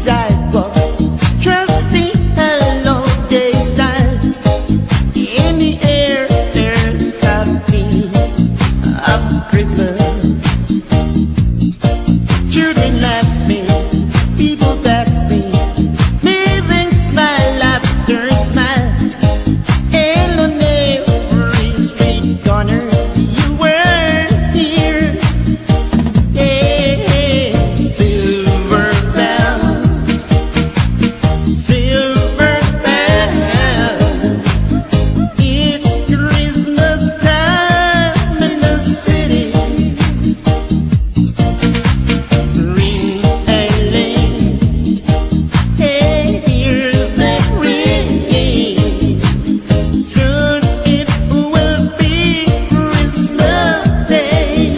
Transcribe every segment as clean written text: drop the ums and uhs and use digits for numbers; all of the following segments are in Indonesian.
sidewalk, trusty hello day style. In the air, there's a feel of Christmas. Children laughing, people passing, moving smile after smile. In on every street corner, you were here. Hey, silver bell, silver bell. It's Christmas time in the city. Ring a ling, hey, hear that ring. Soon it will be Christmas Day.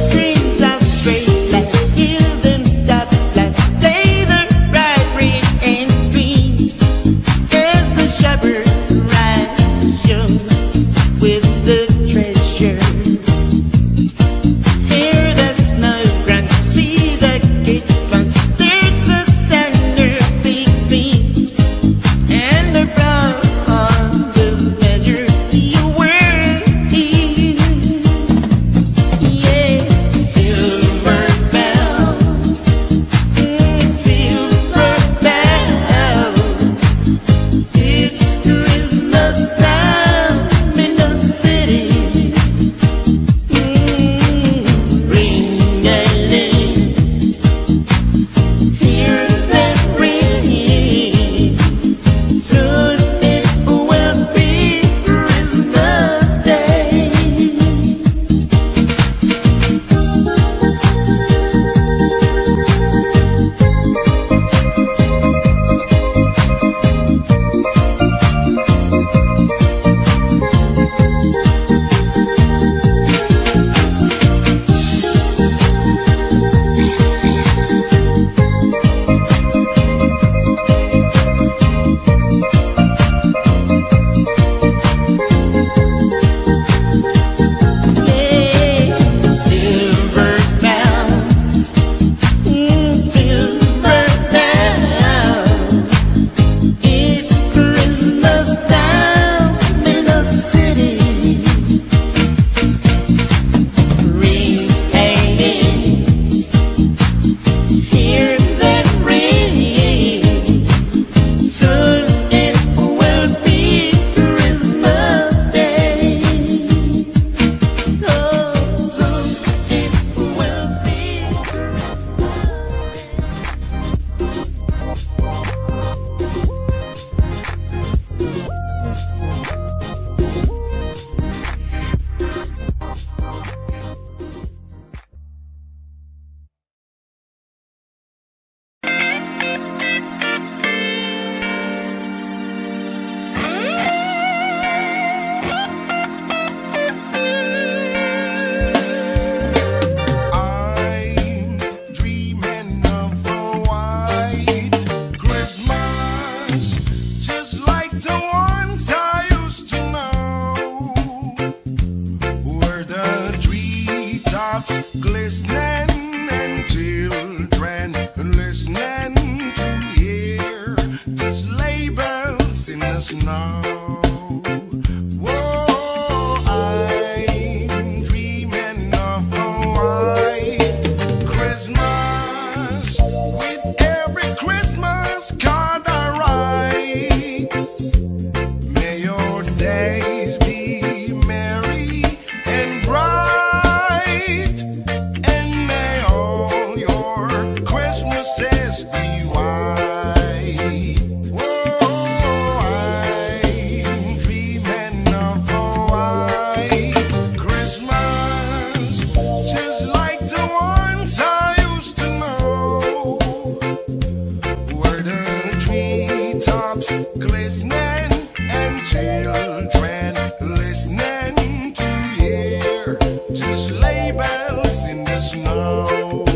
Streets of straight lights, gilded stoplights, they the bright red and green. As the shepherd rides young with the treasure. Hear the smoke run, see the gates run. There's a Santa big scene, and the brown on the measure you were here. Yeah, silver bells, silver bells. It's Christmas time in the city. Ring a ling, hear that ring. Soon it will be Christmas Day. Yeah, silver bells, silver bells. It's Christmas time in the city. Ring a ling, hear that ring. Soon it will be Christmas Day. Oh, soon it will be. I'm dreaming of a white Christmas, just like the ones I used to know, where the treetops glistening and children listening to hear the sleigh bells in the snow. Whoa, I'm dreaming of a white Christmas, with every Christmas card I write. May your days be merry and bright, and may all your Christmases be white. Whoa, I'm dreaming of a white Christmas, just like the ones I used to know, where the treetops glistening and children listening to hear just sleigh bells in the snow.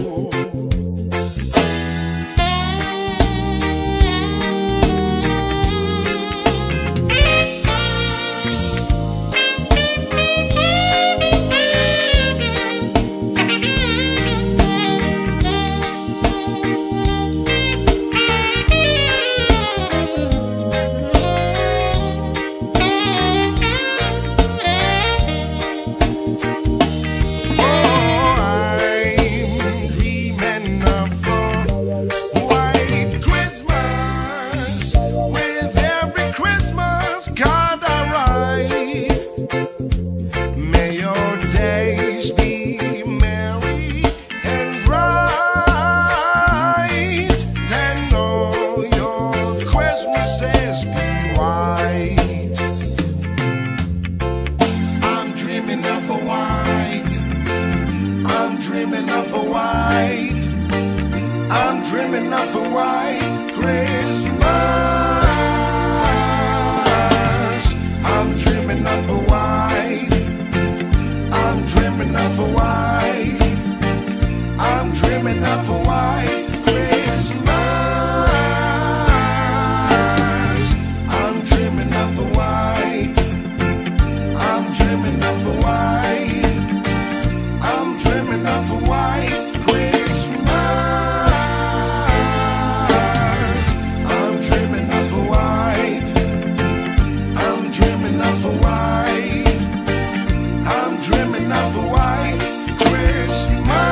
I'm dreaming of a white Christmas. I'm dreaming of a white. I'm dreaming of a white. I'm dreaming of a white Christmas. I'm dreaming of a white. I'm dreaming of a white. I'm dreaming of a white Christmas. I'm dreaming of a white. I'm dreaming of a white. I'm dreaming of a white Christmas.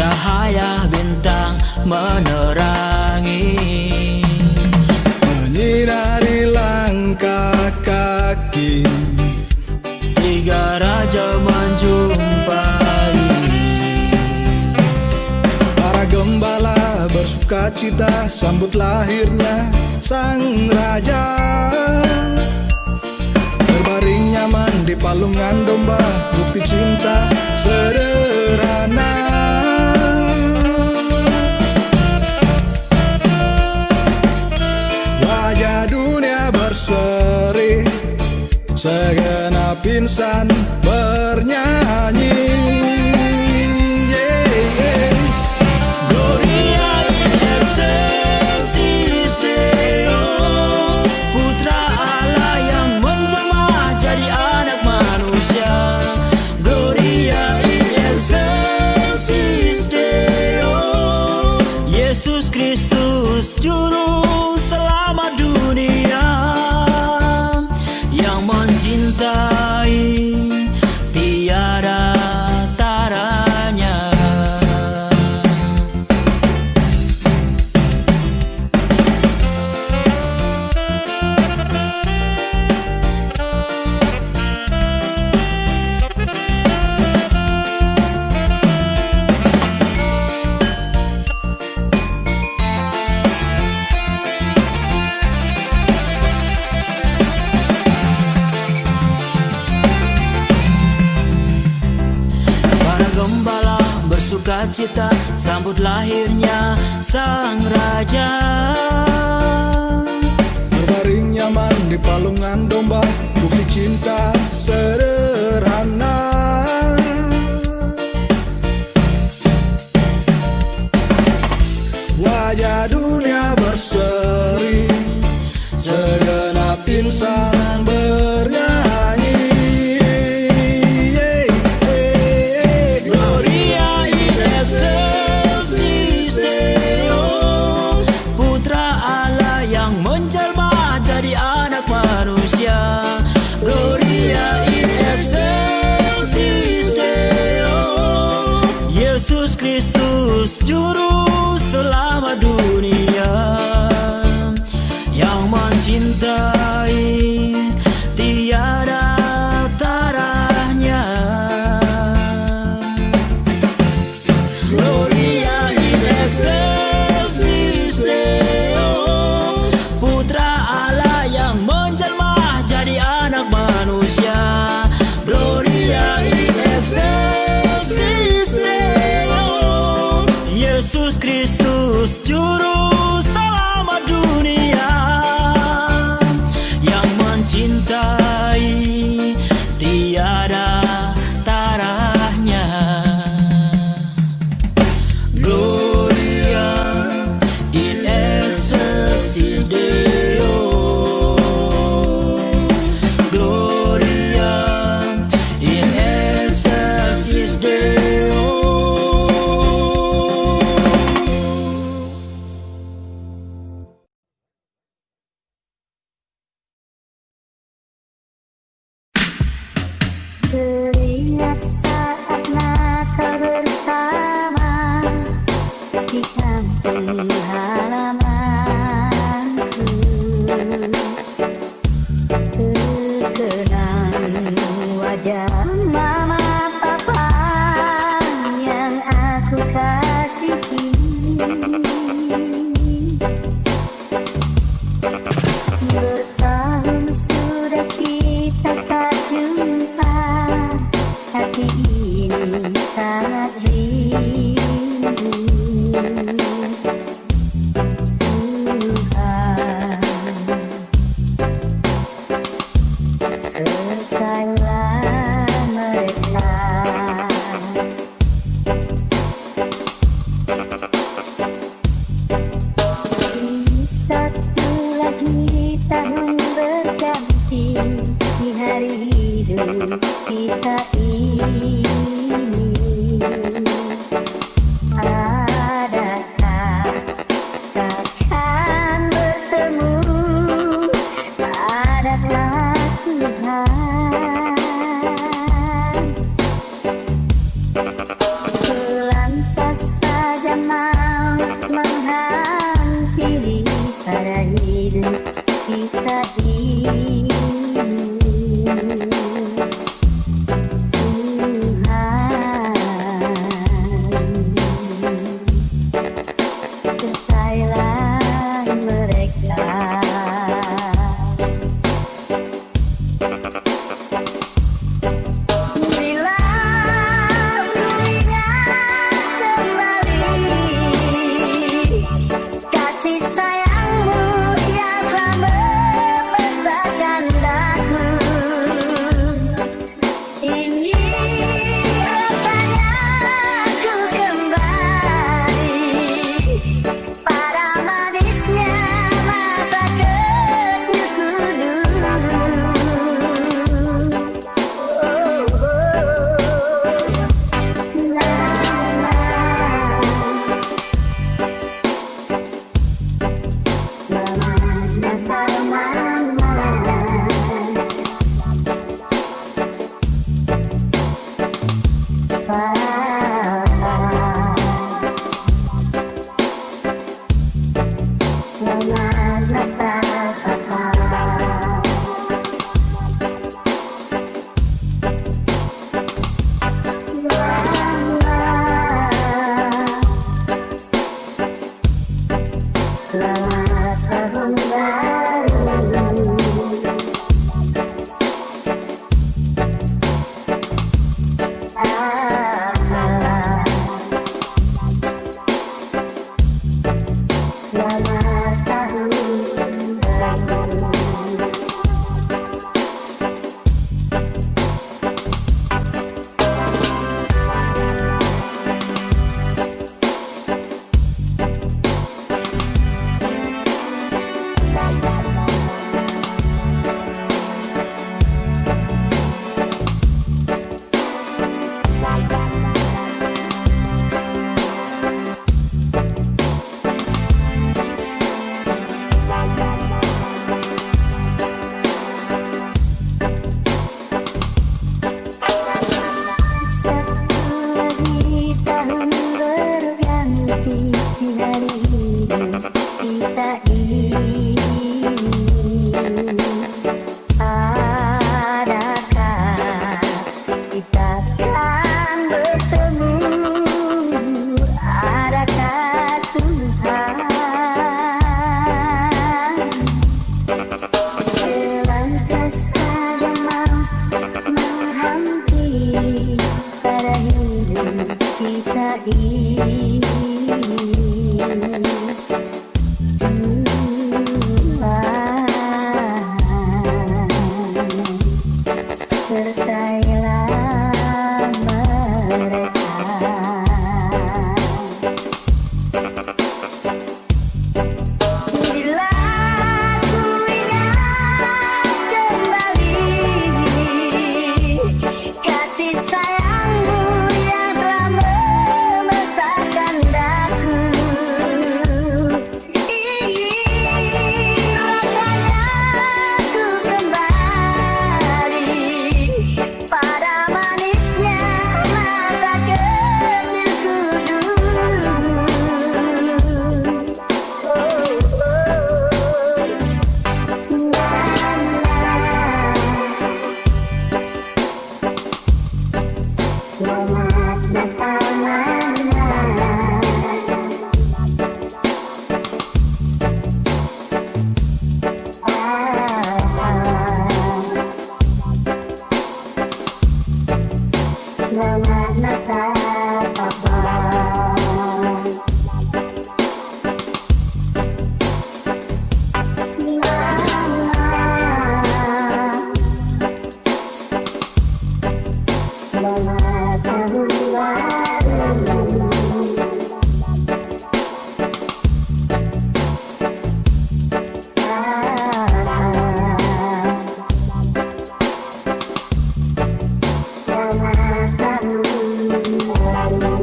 Cahaya bintang menerangi, menyinari langkah kaki. Tiga raja menjumpai. Para gembala bersuka cita sambut lahirnya sang raja. Berbaring nyaman di palungan domba, bukti cinta sederhana. Wajah dunia berseri, segenap insan bernyanyi. Gloria in excelsis Deo, putra Allah yang menjelma jadi anak manusia. Gloria in excelsis gembala bersuka cita sambut lahirnya sang raja. Berbaring nyaman di palungan domba, bukti cinta sederhana. Wajah dunia berseri, segenap insan bernyanyi. Gloria in excelsis Deo, Putra Allah yang menjelma jadi anak manusia. Gloria in excelsis Deo, Yesus Kristus juru selamat dunia, yang mencintai tiada taranya. Gloria in excelsis Deo, Putra Allah yang menjelma jadi anak manusia. Gloria in excelsis Deo, Yesus Kristus juru selamat dunia, yang mencintai tiada taranya. Gloria in excelsis Deo, Gloria in excelsis Deo. Teringat saat Natal bersama di kampung halamanku, terkenang wajah mama papa yang aku kasihi. Bertahun sudah kita tak jumpa, hati ini sangat rindu. Tuhan, sertailah mereka. Di satu lagi tahun berganti di hari hidup kita ini. Adakah takkan bertemu? Adakah Tuhan? Lantas saja mau menghampiri pada hidup kita ini. Sertailah mereka. Bila ku ingat kembali kisah ini selesailah mereka. Bila ku ingat kembali kasih sayangmu yang telah membesarkan daku, rasanya ku kembali pada manisnya masa kecilku dulu. Selamat datang Selamat Natal Papa. Selamat tahun baru. Selamat tahun baru.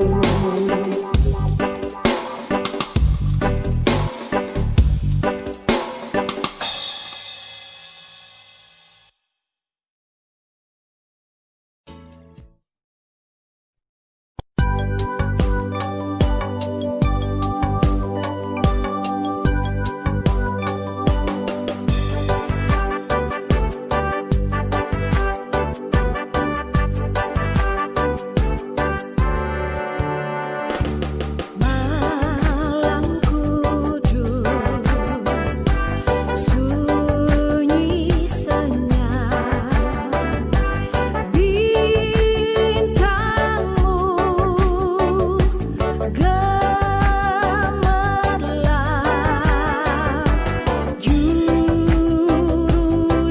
Malam kudus, sunyi senyap, bintangmu gemerlap, juru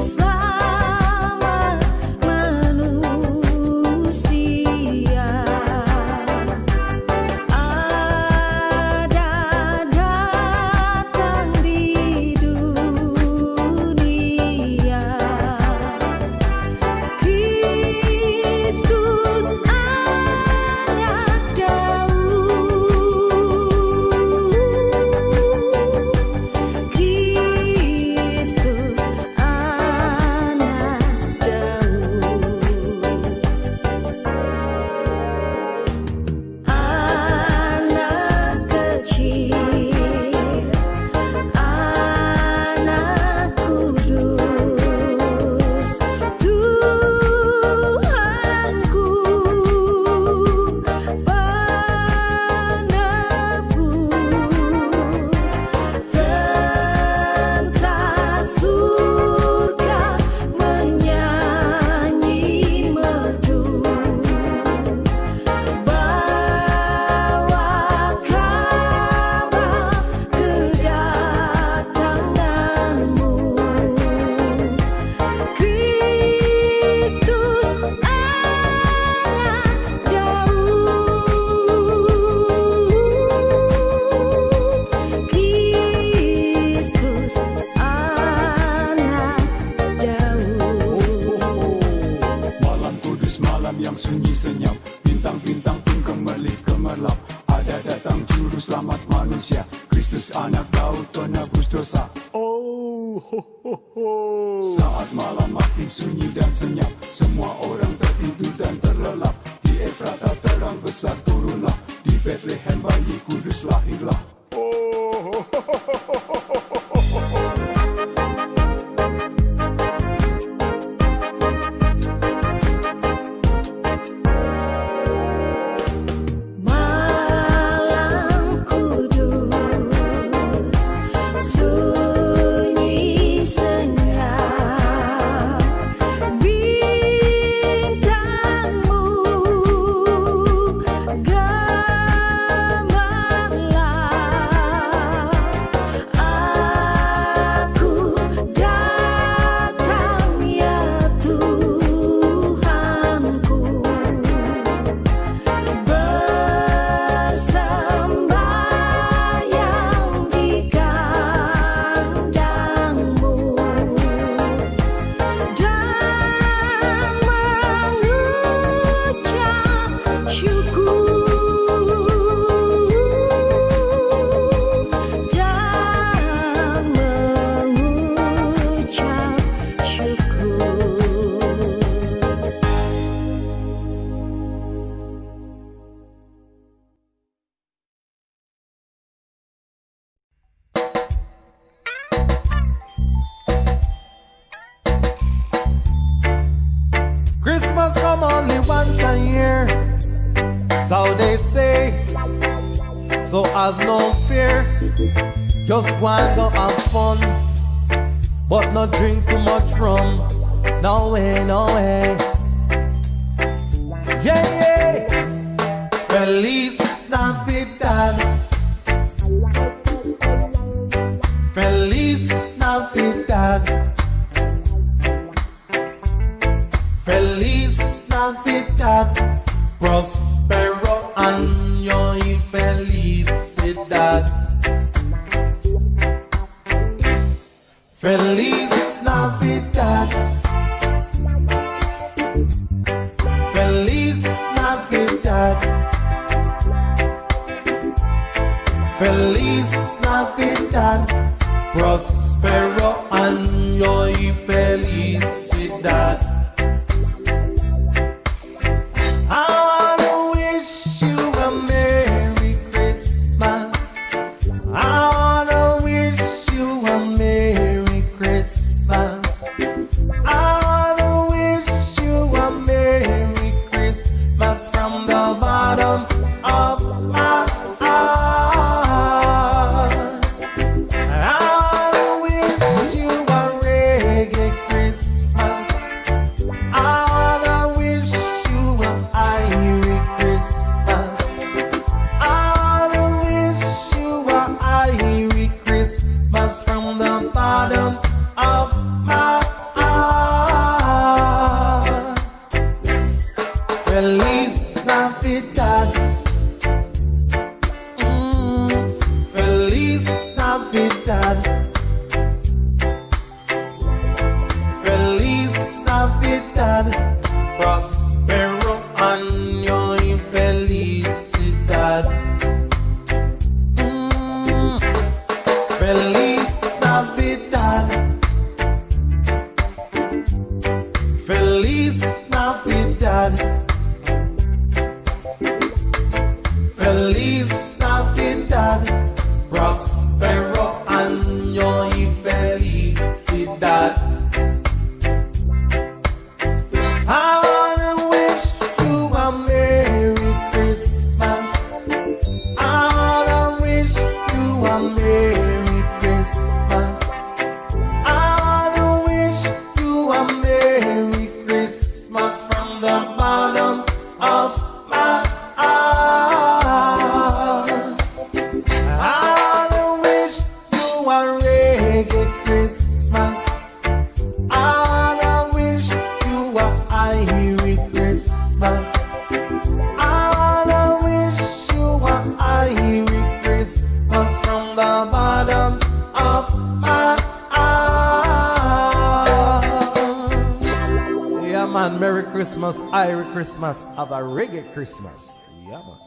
selamat manusia. Ada datang di dunia Kristus anak Daud, Kristus anak Daud. Anak kecil, anak kudus, Tuhanku penebus, tentara surga menyanyi merdu, bawa kabar kedatanganmu, Kristus anak Daud, Kristus anak Daud. Malam kudus, malam yang sunyi senyap, bintang-bintang pun gemerlap. Ada datang juru selamat manusia, Kristus anak Daud penebus dosa. Oh, ho, ho, ho. Saat malam makin sunyi dan senyap, semua orang tertidur dan terlelap. Di Efrata terang besar turunlah, di Bethlehem bayi kudus lahirlah. Oh, ho, ho, ho, ho, ho, ho. Malam kudus, sunyi senyap, bintangmu gemerlap, Christmas come only once a year, so they say. So have no fear, just go and go have fun, but not drink too much rum. No way, no way. Yeah, yeah. Feliz Navidad. Feliz Navidad. Feliz Navidad. Prospero año y felicidad. Feliz Navidad. Feliz Navidad. Feliz Navidad. Prospero año y felicidad. I wanna wish you a Merry Christmas. I wanna wish you a Merry Christmas. I wanna wish you a Merry Christmas from the bottom of my heart. I wanna wish you a reggae Christmas. I wanna wish you a Irish Christmas. I wanna wish you a Irish Christmas from the bottom of my heart. Feliz Navidad. Feliz Navidad. Feliz Navidad. Prospero año y felicidad. Feliz Navidad. Feliz Navidad. Feliz Navidad. Prospero año y felicidad. I wanna wish you a Merry Christmas. I wanna wish you a Merry Christmas. I wanna wish you a Merry Christmas from the bottom of my heart. I wanna wish you a reggae Christmas. I wanna wish you a Irish Christmas. I wanna wish you a Irish Christmas from the bottom of my heart. Yeah, man, Merry Christmas, Irish Christmas, have a reggae Christmas. Yeah, man.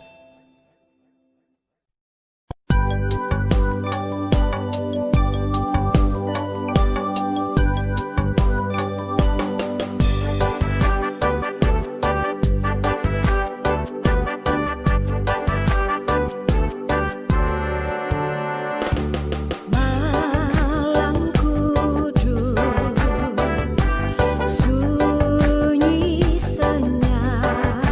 Malam kudus, sunyi senyap,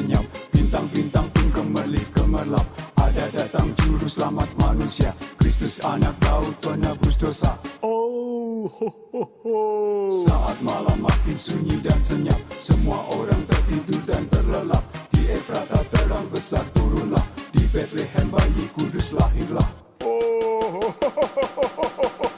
senyap, bintang-bintang pun kembali gemerlap. Ada datang juru selamat manusia, Kristus anak Daud penebus dosa. Oh, ho, ho, ho. Saat malam makin sunyi dan senyap, semua orang tertidur dan terlelap. Di Efrata terang besar turunlah, di Bethlehem bayi kudus lahirlah. Oh, ho, ho, ho, ho, ho, ho, ho.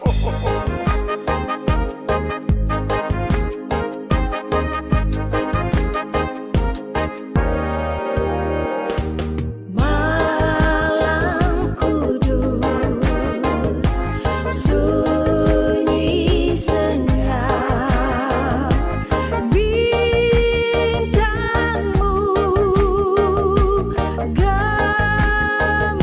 Malam kudus, sunyi senyap, bintangmu gemerlap.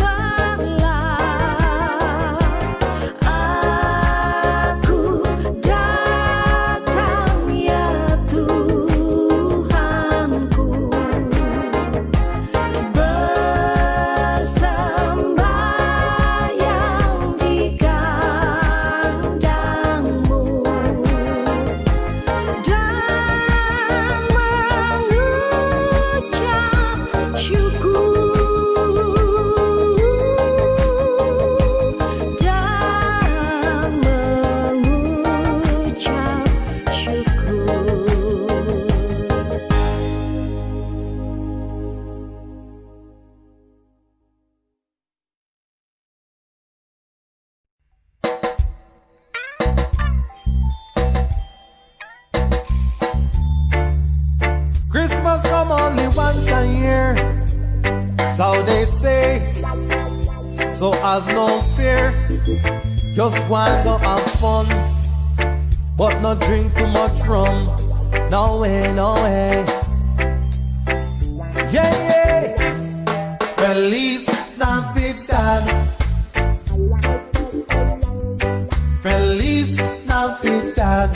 Aku datang ya Tuhanku, bersembahyang di kandangmu dan mengucap syukur, dan mengucap syukur. Christmas come only once a year, so they say. So have no fear, just go and go have fun, but not drink too much rum. No way, no way. Yeah, yeah. Feliz Navidad. Feliz Navidad.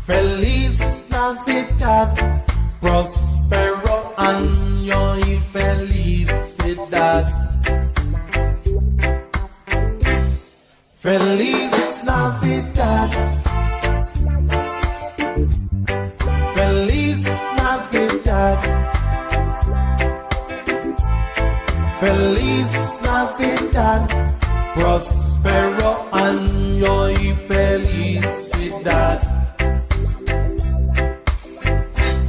Feliz Navidad, prospero año y felicidad. Feliz Navidad. Feliz Navidad. Feliz Navidad, prospero año y felicidad.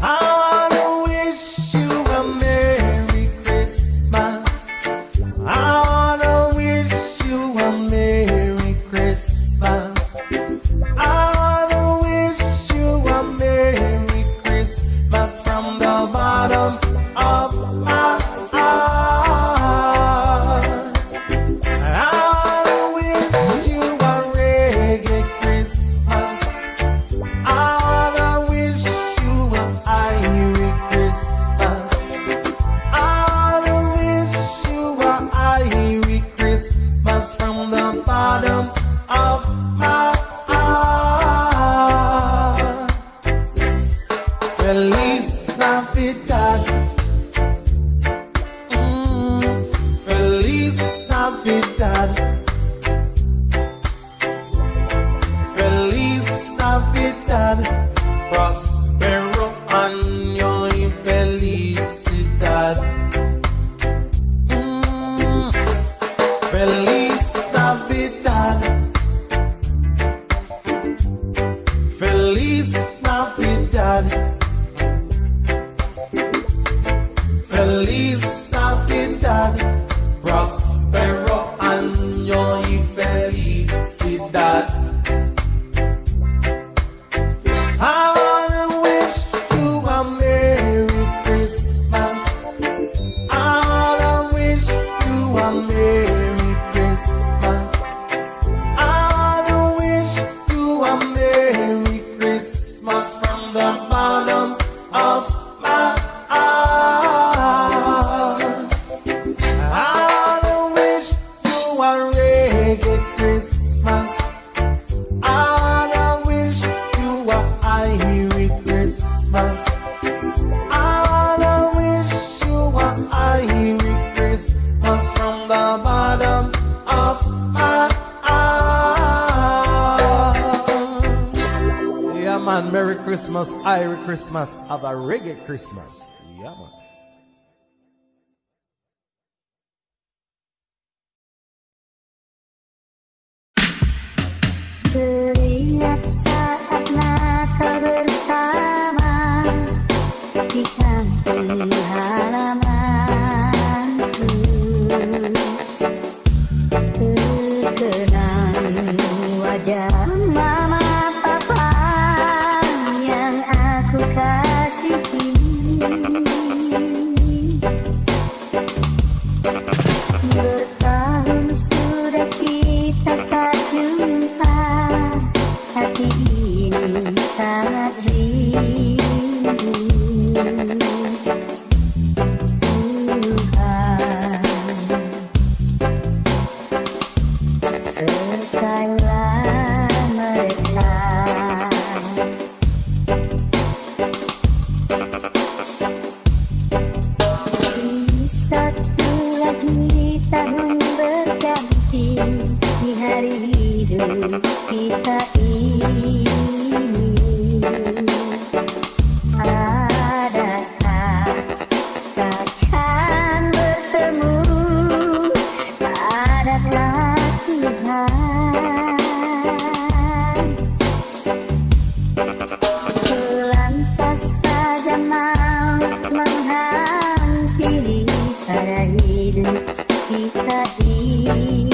I wanna wish you a Merry Christmas. I wanna wish you a Merry Christmas. I wanna wish you a Merry Christmas from the bottom of my heart. I wanna wish you a reggae Christmas. I wanna wish you a Irish Christmas. I wanna wish you a Irish Christmas from the bottom of my heart. Feliz Navidad. Feliz Navidad. Feliz Navidad, prospero año y felicidad. Feliz Navidad. Feliz Navidad. Feliz Navidad, prospero año y felicidad. I wanna wish you a Merry Christmas. I wanna wish you a Merry Christmas. I wanna wish you a Merry Christmas from the bottom of my heart. I wanna wish you a reggae Christmas. I wanna wish you a Irish Christmas. I wanna wish you a Irish Christmas from the bottom of my heart. Yeah, man, Merry Merry Christmas, Merry Christmas, have a reggae Christmas. Yeah, man. Teringat saat Natal bersama di kampung halamanku, terkenang wajah mama papa yang aku kasihi. Bertahun sudah kita tak jumpa, hati ini sangat rindu. Tuhan, sertalah mereka. Satu lagi tahun berganti di hari hidup kita ini. Adakah takkan bertemu? Adakah Tuhan lantas saja mau menghampiri pada hidup kita ini.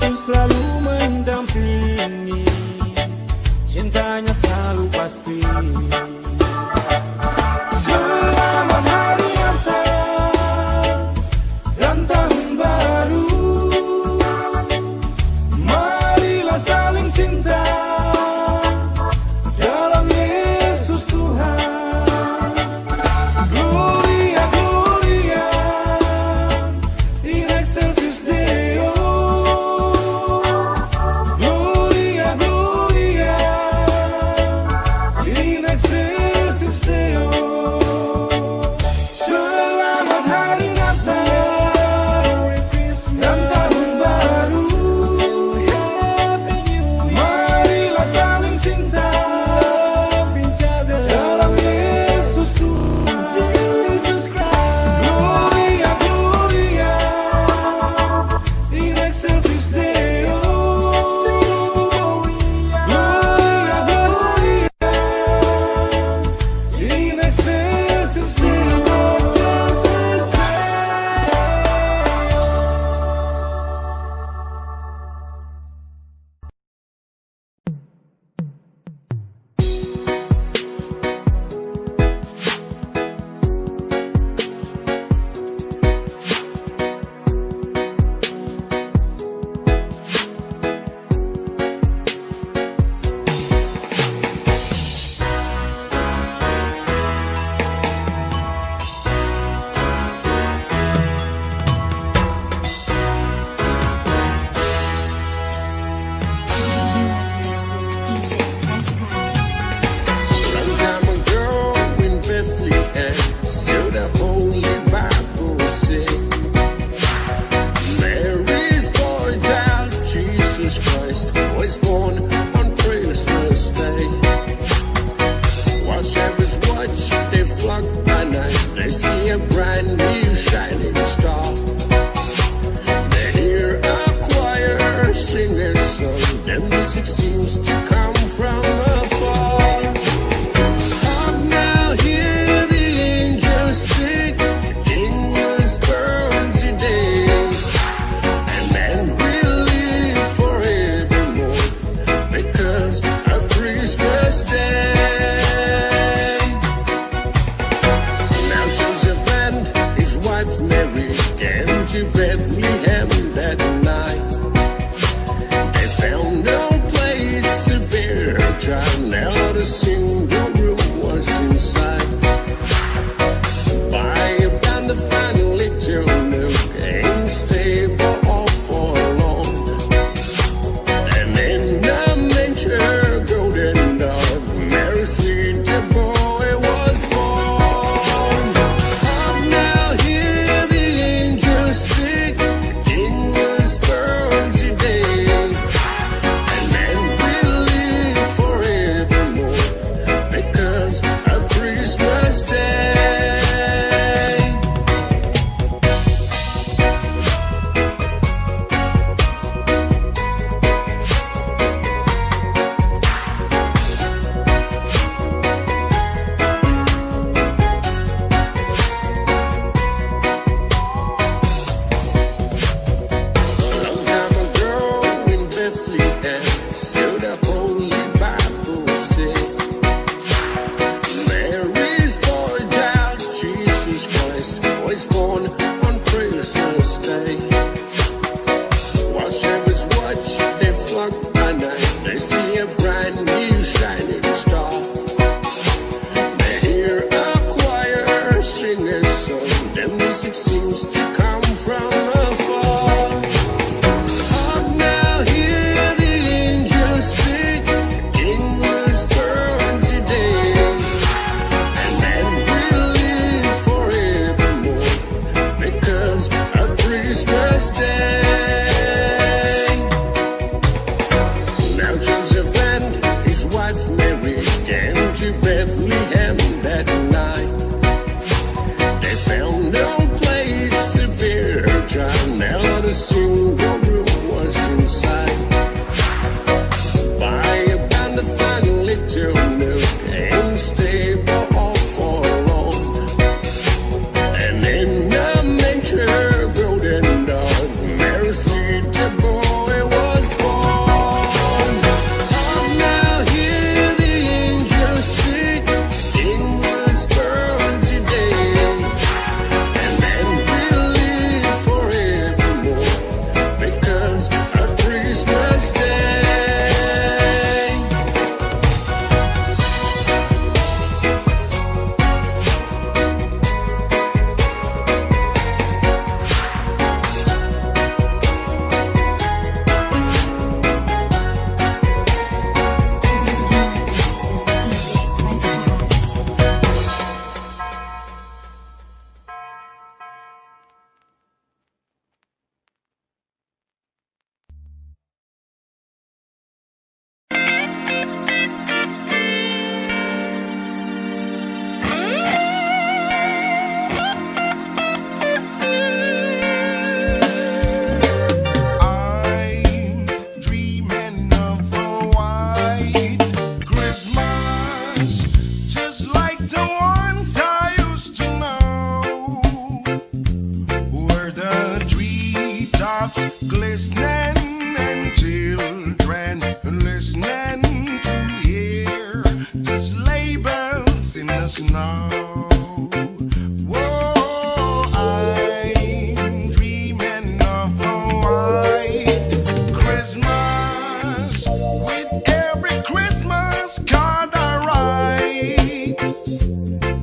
Yesus selalu mendampingi, cintanya selalu pasti. Selamat hari Natal dan tahun baru, marilah saling cinta dalam Yesus Tuhan. Gloria, Gloria, in excelsis Deo. Gloria, Gloria, in excelsis Deo. Selamat hari Natal dan tahun baru, marilah saling cinta dalam Yesus Tuhan. Gloria, Gloria, in excelsis Deo. Gloria, Gloria, in excelsis Deo. Long time ago in Bethlehem, so the Holy Bible said, Mary's boy child, Jesus Christ, was born on Christmas Day. While shepherds watch, they flock by night, they see a bright new shining star. They hear a choir sing their song, the music seems to come from afar. Hark now, hear the angels sing, the King was born today, and man will live forevermore because of Christmas Day. Now Joseph and his wife Mary came to Bethlehem that night. They found no place to bear a child, not a single room was in sight. By about the final little nook, ain't stable or for long. And in the manger, golden dog, Mary's little boy was born. Hark now, hear the angels sing, the King was born today, and man will live forevermore because of Christmas Day. Long time ago in Bethlehem, so the Holy Bible said, Mary's boy child, Jesus Christ, was born on Christmas Day. While shepherds watch, they flock by night, they see a bright new shining star. They hear a choir sing their song, the music seems to come from afar. Hark now, hear the angels sing, the King was born today, and man will live forevermore because of Christmas Day. Now Joseph and his wife Mary came to Bethlehem that night. They found no place to bear a child, not a single room was in sight. By about the final little nook, ain't stable or for long. And in the manger, golden dog, Mary's little boy was treetops glistening and children listening to hear just labels in the snow. Whoa, I'm dreaming of a white Christmas with every Christmas card I write.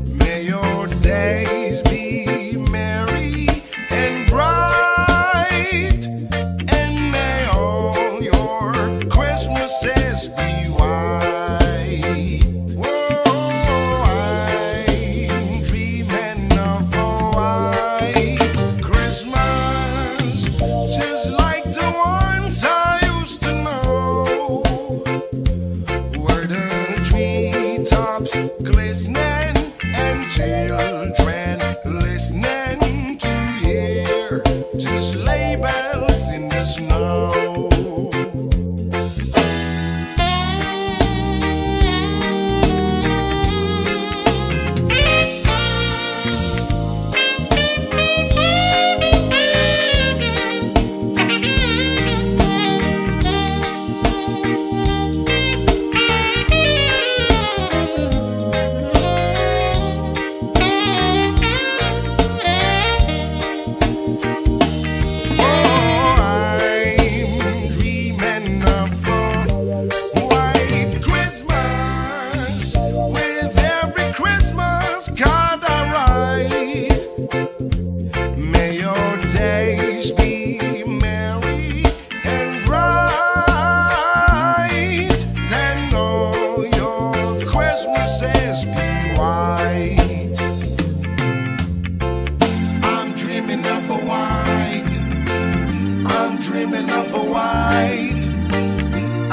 May your days be merry and bright, and may all your Christmases be white. Whoa, I'm dreaming of a white Christmas, just like the ones I used to know, where the treetops glistening and children listening to hear just labels in the snow.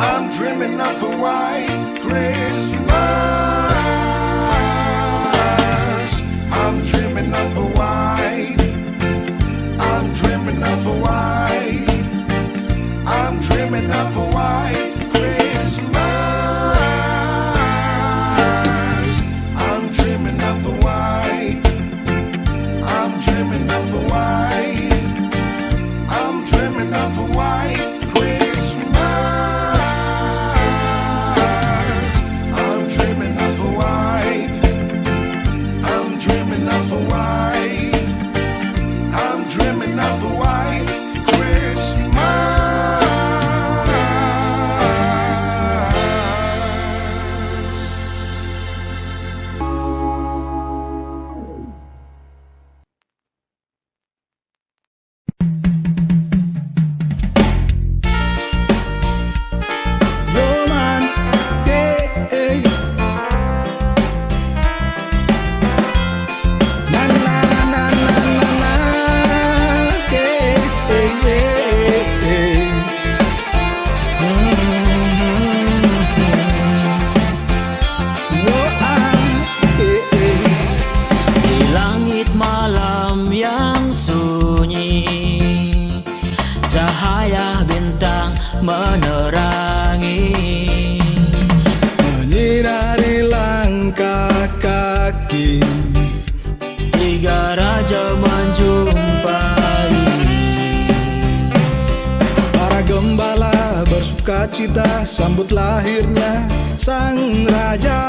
I'm dreaming of a white Christmas. I'm dreaming of a white. I'm dreaming of a white. I'm dreaming of a white Christmas. I'm dreaming of a white. I'm dreaming of a white. I'm dreaming of a white Christmas. I'm dreaming of a white. I'm dreaming of a white. I'm dreaming of a white menerangi, menyinari langkah kaki. Tiga raja menjumpai. Para gembala bersuka cita sambut lahirnya sang raja.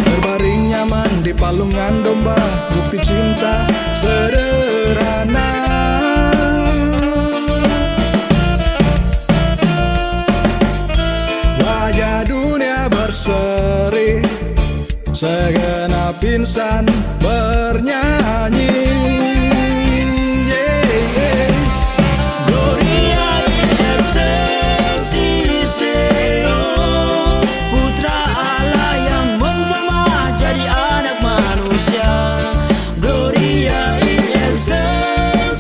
Berbaring nyaman di palungan domba, bukti cinta sederhana. Wajah dunia berseri, segenap insan bernyanyi. Gloria in excelsis Deo, Putra Allah yang menjelma jadi anak manusia. Gloria in excelsis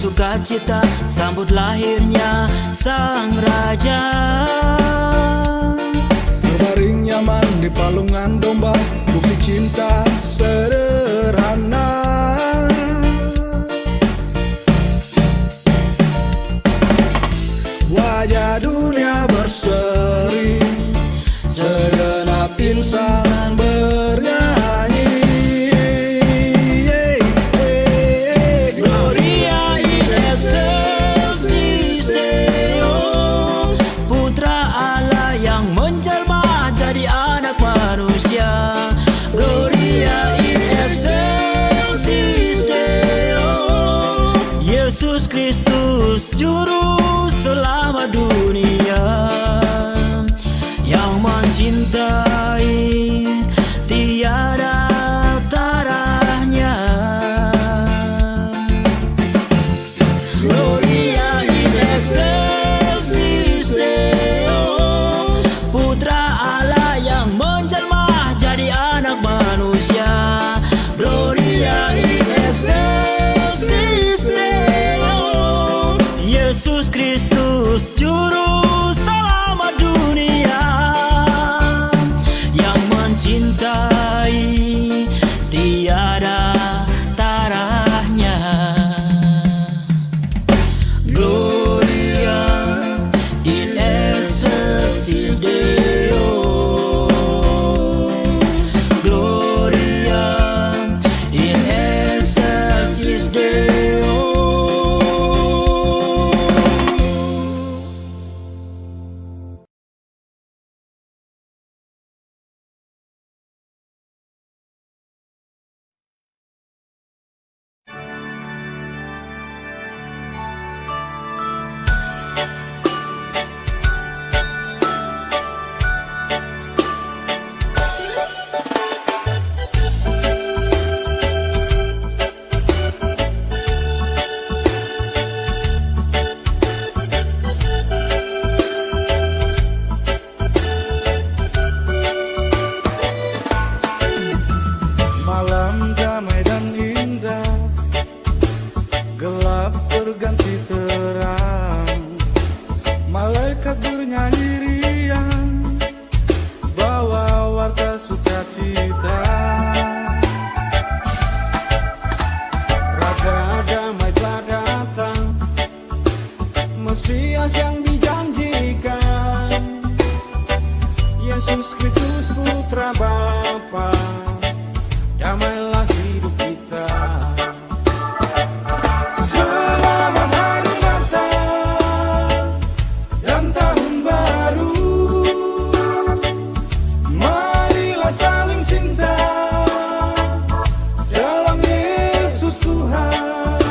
bersukacita sambut lahirnya Sang Raja. Berbaring nyaman di palungan domba, bukti cinta sederhana. Wajah dunia berseri, segenap insan bernyanyi. Gloria in excelsis Deo, Putra Allah yang menjelma jadi anak manusia. Gloria in excelsis Deo, Yesus Kristus Juru Selamat dunia, yang mencintai tiada tarahnya. Gloria in excelsis Deo, Putra Allah yang menjelma jadi anak manusia. Gloria in excelsis Deo, Yesus Kristus Juru Selamat dunia, yang mencintai tiada tarahnya. Gloria in excelsis Deo, Gloria in excelsis Deo. Malam damai dan indah, gelap berganti terang. Malaikat bernyanyi riang, bawa warta sukacita. Raja damai telah datang, Mesias yang dijanjikan, Yesus Kristus Putra Bapa. Damailah hidup kita. Selamat Hari Natal dan Tahun Baru. Marilah saling cinta dalam Yesus Tuhan.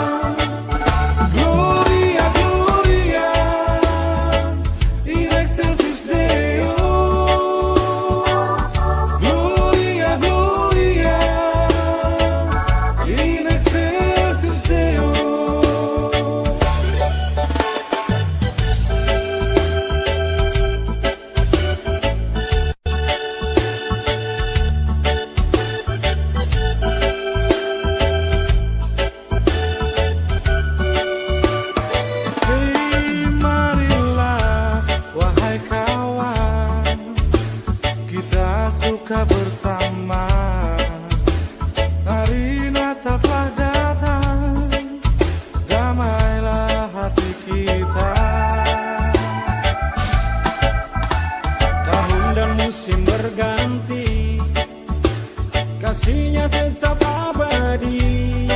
Gloria, Gloria in excelsis Deo. Gloria, Gloria in excelsis Deo. Hei, marilah wahai kawan, kita suka bersama. Hari Natal telah datang, damailah hati kita. Tahun dan musim berganti, kasihnya tetap abadi.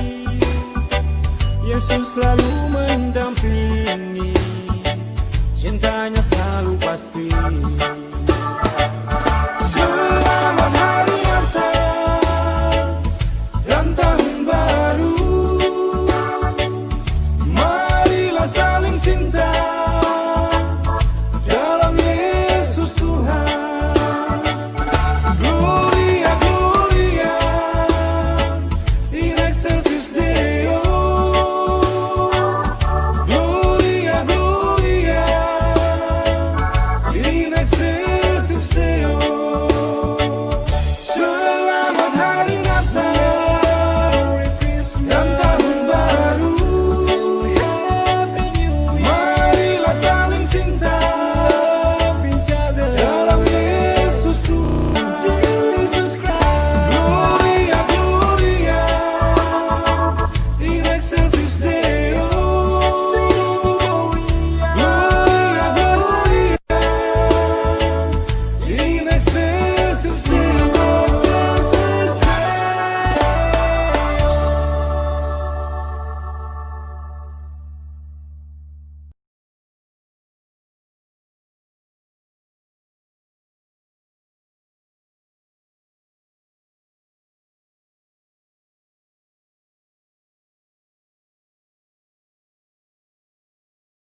Yesus selalu mendampingi, cintanya selalu pasti.